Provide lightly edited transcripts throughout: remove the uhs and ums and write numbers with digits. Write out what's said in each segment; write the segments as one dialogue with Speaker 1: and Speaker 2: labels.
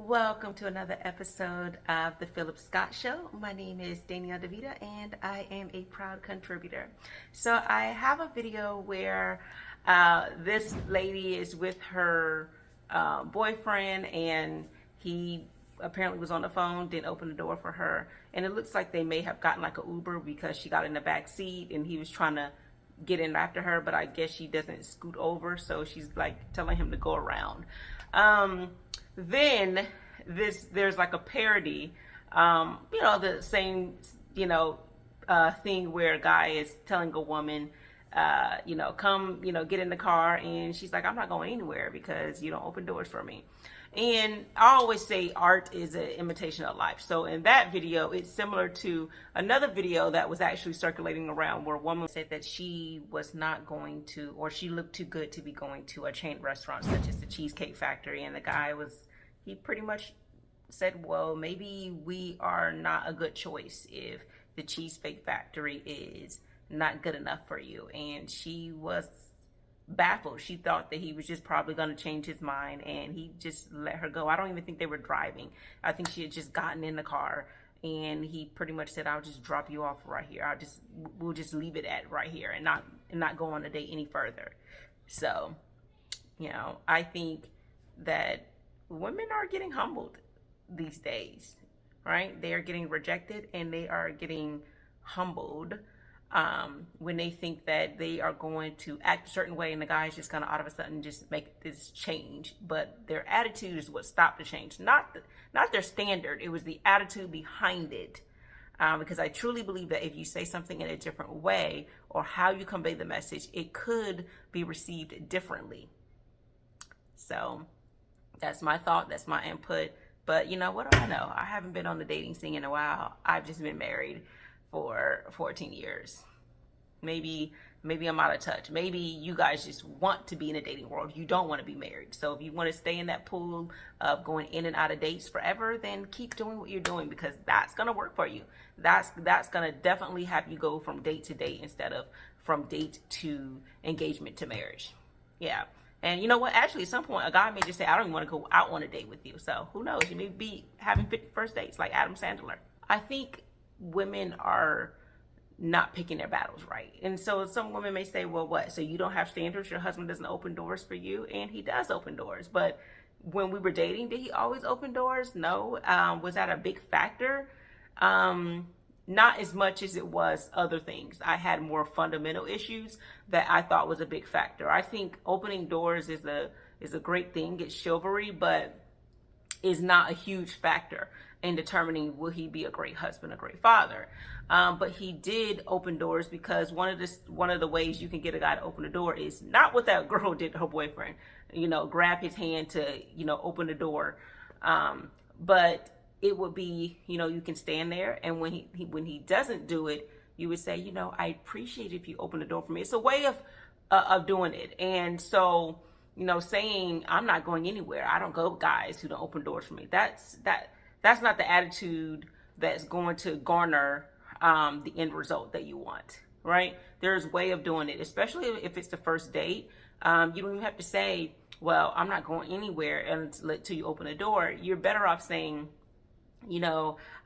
Speaker 1: Welcome to another episode of the Phillip Show. My name is Danielle DeVita and I am a proud contributor. So I have a video where this lady is with her boyfriend, and he apparently was on the phone, didn't open the door for her. And it looks like they may have gotten like an Uber because she got in the back seat and he was trying to get in after her, but I guess she doesn't scoot over, so she's like telling him to go around. Then there's like a parody, the same, thing where a guy is telling a woman, come, get in the car, and she's like, I'm not going anywhere because you don't open doors for me. And I always say art is an imitation of life. So in that video, it's similar to another video that was actually circulating around where a woman said that she was not going to, or she looked too good to be going to a chain restaurant such as the Cheesecake Factory. And the guy he pretty much said, well, maybe we are not a good choice if the Cheesecake Factory is not good enough for you. And she was baffled. She thought that he was just probably going to change his mind, and he just let her go. I don't even think they were driving. I think she had just gotten in the car, and he pretty much said, I'll just drop you off right here. We'll just leave it at right here and not go on a date any further. So, I think that women are getting humbled these days, right? They are getting rejected and they are getting humbled when they think that they are going to act a certain way and the guy's just going to all of a sudden just make this change. But their attitude is what stopped the change, not their standard. It was the attitude behind it. Because I truly believe that if you say something in a different way or how you convey the message, it could be received differently. So that's my thought. That's my input. But what do I know? I haven't been on the dating scene in a while. I've just been married for 14 years. Maybe I'm out of touch. Maybe you guys just want to be in a dating world. You don't want to be married. So if you want to stay in that pool of going in and out of dates forever, then keep doing what you're doing, because that's going to work for you. That's going to definitely have you go from date to date instead of from date to engagement to marriage. Yeah. And you know what? Actually, at some point, a guy may just say, I don't even want to go out on a date with you. So who knows? You may be having 50 first dates like Adam Sandler. I think women are not picking their battles right. And so some women may say, well, what? So you don't have standards? Your husband doesn't open doors for you? And he does open doors. But when we were dating, did he always open doors? No. Was that a big factor? Not as much as it was other things. I had more fundamental issues that I thought was a big factor. I think opening doors is a great thing. It's chivalry, but is not a huge factor in determining will he be a great husband, a great father. But he did open doors, because one of the ways you can get a guy to open the door is not what that girl did to her boyfriend. Grab his hand to open the door, but it would be, you can stand there, and when he doesn't do it, you would say, I appreciate if you open the door for me. It's a way of doing it. And so, saying I'm not going anywhere. I don't go with guys who don't open doors for me. That's not the attitude that's going to garner the end result that you want, right? There's a way of doing it, especially if it's the first date. You don't even have to say, well, I'm not going anywhere until you open the door. You're better off saying,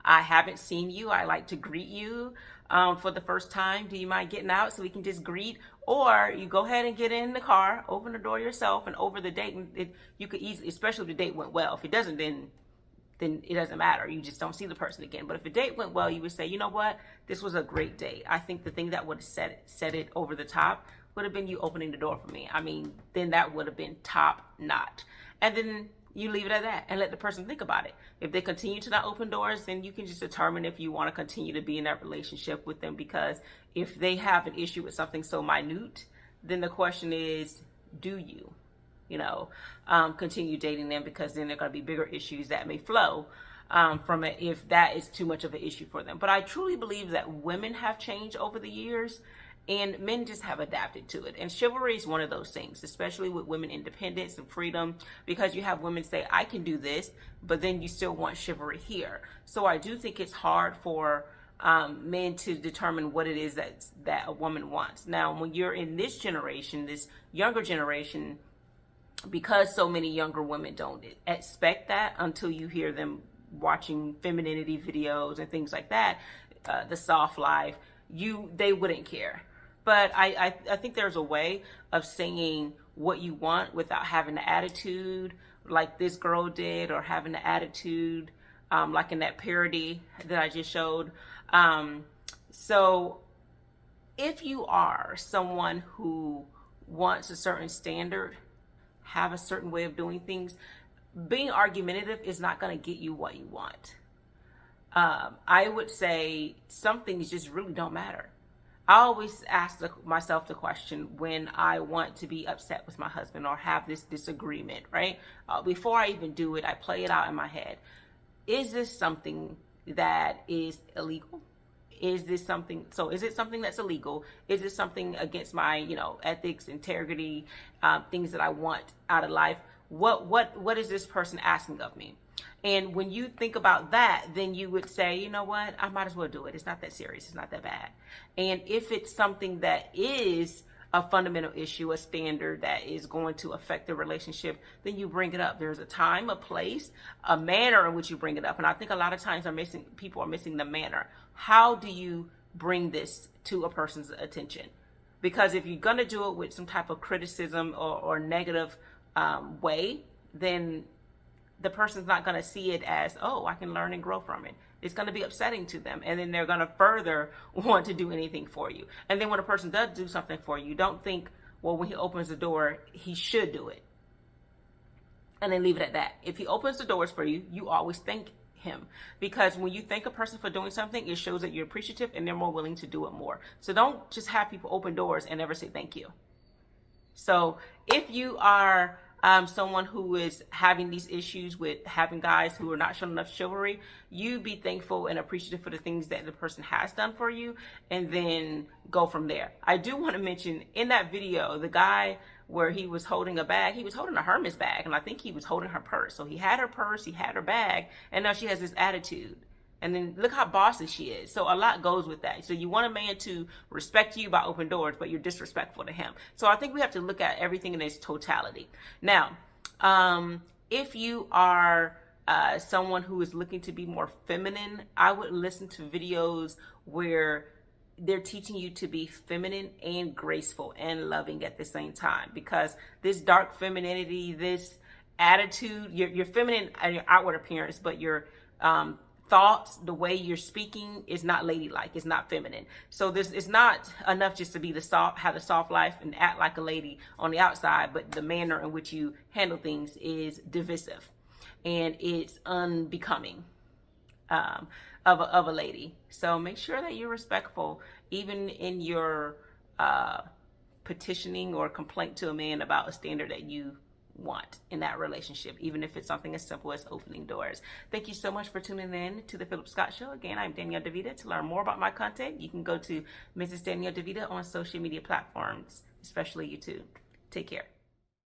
Speaker 1: I haven't seen you. I like to greet you for the first time. Do you mind getting out so we can just greet? Or you go ahead and get in the car, open the door yourself, and over the date, you could easily, especially if the date went well. If it doesn't, then it doesn't matter. You just don't see the person again. But if the date went well, you would say, you know what? This was a great date. I think the thing that would have set it over the top would have been you opening the door for me. I mean, then that would have been top notch. And then you leave it at that and let the person think about it. If they continue to not open doors, then you can just determine if you want to continue to be in that relationship with them. Because if they have an issue with something so minute, then the question is, do you, continue dating them? Because then there are going to be bigger issues that may flow from it if that is too much of an issue for them. But I truly believe that women have changed over the years, and men just have adapted to it. And chivalry is one of those things, especially with women independence and freedom, because you have women say, I can do this, but then you still want chivalry here. So I do think it's hard for men to determine what it is that a woman wants. Now, when you're in this generation, this younger generation, because so many younger women don't expect that until you hear them watching femininity videos and things like that, the soft life, they wouldn't care. But I think there's a way of saying what you want without having the attitude like this girl did, or having the attitude like in that parody that I just showed. So if you are someone who wants a certain standard, have a certain way of doing things, being argumentative is not going to get you what you want. I would say some things just really don't matter. I always ask myself the question when I want to be upset with my husband or have this disagreement, right? Before I even do it, I play it out in my head. Is this something that is illegal? Is it something that's illegal? Is it something against my, ethics, integrity, things that I want out of life? What is this person asking of me? And when you think about that, then you would say, you know what, I might as well do it. It's not that serious. It's not that bad. And if it's something that is a fundamental issue, a standard that is going to affect the relationship, then you bring it up. There's a time, a place, a manner in which you bring it up. And I think a lot of times people are missing the manner. How do you bring this to a person's attention? Because if you're going to do it with some type of criticism or negative way, then the person's not going to see it as, oh, I can learn and grow from it. It's going to be upsetting to them. And then they're going to further want to do anything for you. And then when a person does do something for you, don't think, well, when he opens the door, he should do it. And then leave it at that. If he opens the doors for you, you always thank him. Because when you thank a person for doing something, it shows that you're appreciative and they're more willing to do it more. So don't just have people open doors and never say thank you. So if you are someone who is having these issues with having guys who are not showing enough chivalry, you be thankful and appreciative for the things that the person has done for you, and then go from there. I do want to mention in that video, the guy where he was holding a bag, he was holding a Hermes bag, and I think he was holding her purse. So he had her purse, he had her bag, and now she has this attitude. And then look how bossy she is. So a lot goes with that. So you want a man to respect you by open doors, but you're disrespectful to him. So I think we have to look at everything in its totality. Now, if you are someone who is looking to be more feminine, I would listen to videos where they're teaching you to be feminine and graceful and loving at the same time. Because this dark femininity, this attitude, you're feminine in your outward appearance, but your thoughts, the way you're speaking is not ladylike, it's not feminine. So this is not enough just to be have a soft life and act like a lady on the outside, but the manner in which you handle things is divisive and it's unbecoming of a lady. So make sure that you're respectful, even in your petitioning or complaint to a man about a standard that you want in that relationship, even if it's something as simple as opening doors. Thank you so much for tuning in to the Phillip Scott Show. Again, I'm Danielle DeVita. To learn more about my content, you can go to Mrs. Danielle DeVita on social media platforms, especially YouTube. Take care.